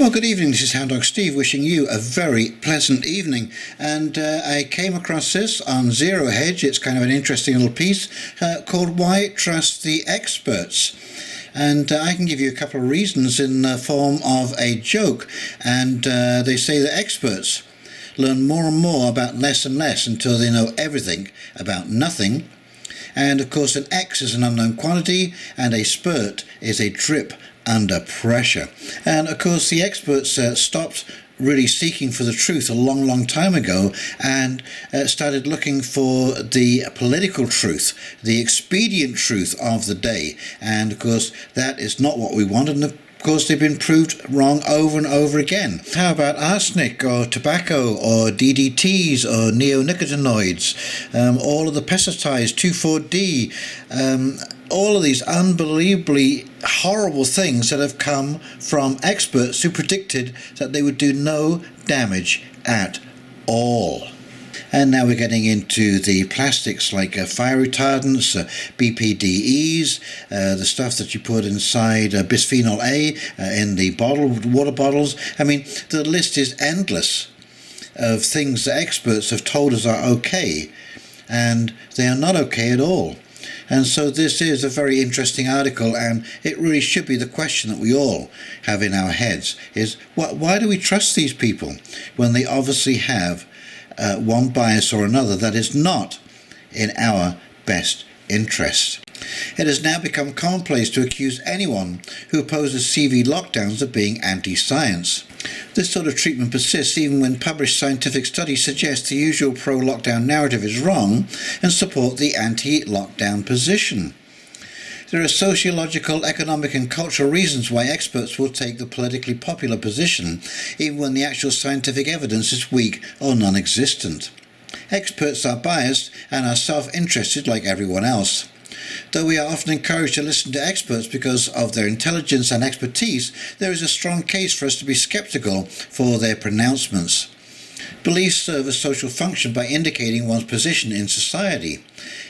Well, good evening, this is Houndog Steve wishing you a very pleasant evening, and I came across this on Zero Hedge. It's kind of an interesting little piece called Why Trust the Experts, and I can give you a couple of reasons in the form of a joke, and they say that experts learn more and more about less and less until they know everything about nothing. And of course an X is an unknown quantity and a spurt is a drip under pressure. And of course the experts stopped really seeking for the truth a long time ago and started looking for the political truth, the expedient truth of the day. And of course that is not what we want, and of course they've been proved wrong over and over again. How about arsenic or tobacco or DDTs or neonicotinoids, all of the pesticides, 2,4-D, all of these unbelievably horrible things that have come from experts who predicted that they would do no damage at all. And now we're getting into the plastics like fire retardants, BPDEs, the stuff that you put inside bisphenol A in the water bottles. I mean, the list is endless of things that experts have told us are okay, and they are not okay at all. And so this is a very interesting article, and it really should be the question that we all have in our heads, is why do we trust these people when they obviously have one bias or another that is not in our best interest? It has now become commonplace to accuse anyone who opposes CV lockdowns of being anti-science. This sort of treatment persists even when published scientific studies suggest the usual pro-lockdown narrative is wrong and support the anti-lockdown position. There are sociological, economic and cultural reasons why experts will take the politically popular position, even when the actual scientific evidence is weak or non-existent. Experts are biased and are self-interested like everyone else. Though we are often encouraged to listen to experts because of their intelligence and expertise, there is a strong case for us to be skeptical for their pronouncements. Beliefs serve a social function by indicating one's position in society.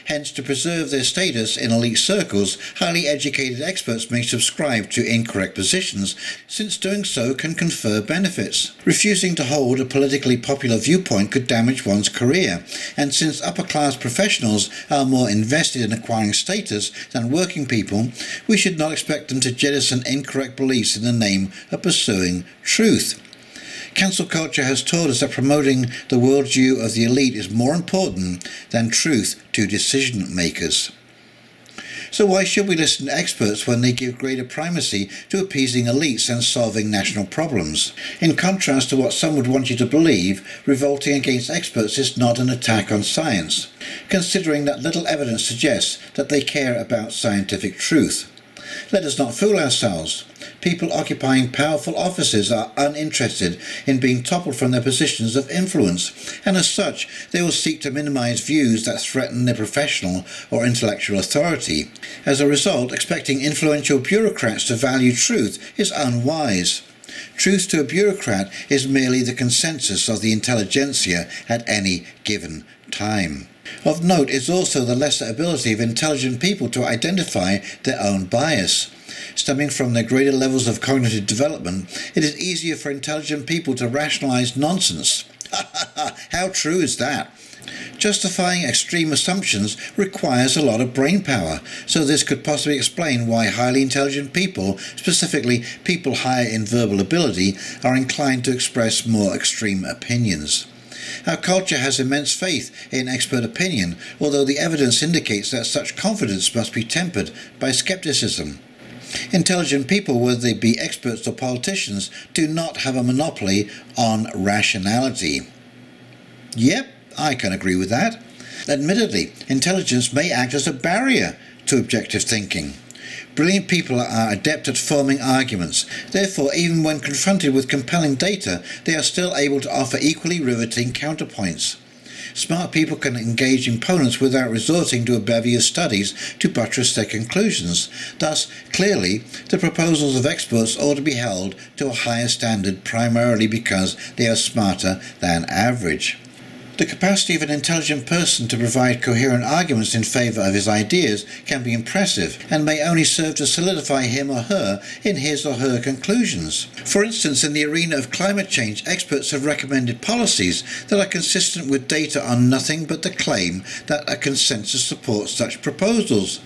Hence, to preserve their status in elite circles, highly educated experts may subscribe to incorrect positions, since doing so can confer benefits. Refusing to hold a politically popular viewpoint could damage one's career, and since upper-class professionals are more invested in acquiring status than working people, we should not expect them to jettison incorrect beliefs in the name of pursuing truth. Cancel culture has taught us that promoting the worldview of the elite is more important than truth to decision makers. So why should we listen to experts when they give greater primacy to appeasing elites and solving national problems? In contrast to what some would want you to believe, revolting against experts is not an attack on science, considering that little evidence suggests that they care about scientific truth. Let us not fool ourselves. People occupying powerful offices are uninterested in being toppled from their positions of influence, and as such they will seek to minimize views that threaten their professional or intellectual authority. As a result, expecting influential bureaucrats to value truth is unwise. Truth to a bureaucrat is merely the consensus of the intelligentsia at any given time. Of note is also the lesser ability of intelligent people to identify their own bias. Stemming from their greater levels of cognitive development, it is easier for intelligent people to rationalize nonsense. How true is that? Justifying extreme assumptions requires a lot of brain power, so this could possibly explain why highly intelligent people, specifically people higher in verbal ability, are inclined to express more extreme opinions. Our culture has immense faith in expert opinion, although the evidence indicates that such confidence must be tempered by skepticism. Intelligent people, whether they be experts or politicians, do not have a monopoly on rationality. Yep, I can agree with that. Admittedly, intelligence may act as a barrier to objective thinking. Brilliant people are adept at forming arguments. Therefore, even when confronted with compelling data, they are still able to offer equally riveting counterpoints. Smart people can engage opponents without resorting to a bevy of studies to buttress their conclusions. Thus, clearly, the proposals of experts ought to be held to a higher standard primarily because they are smarter than average. The capacity of an intelligent person to provide coherent arguments in favour of his ideas can be impressive, and may only serve to solidify him or her in his or her conclusions. For instance, in the arena of climate change, experts have recommended policies that are consistent with data on nothing but the claim that a consensus supports such proposals.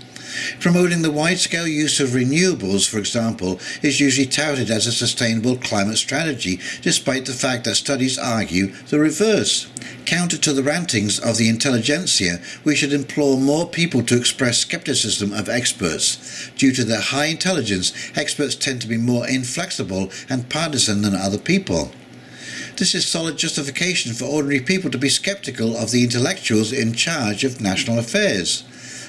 Promoting the wide-scale use of renewables, for example, is usually touted as a sustainable climate strategy, despite the fact that studies argue the reverse. Counter to the rantings of the intelligentsia, we should implore more people to express skepticism of experts. Due to their high intelligence, experts tend to be more inflexible and partisan than other people. This is solid justification for ordinary people to be skeptical of the intellectuals in charge of national affairs.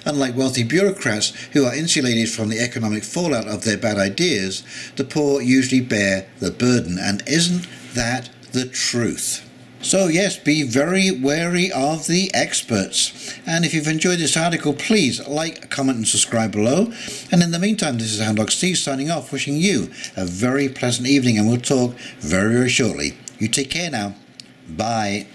Unlike wealthy bureaucrats who are insulated from the economic fallout of their bad ideas, the poor usually bear the burden. And isn't that the truth? So yes, be very wary of the experts. And if you've enjoyed this article, please like, comment and subscribe below. And in the meantime, this is Houndog Steve signing off, wishing you a very pleasant evening, and we'll talk very, very shortly. You take care now. Bye.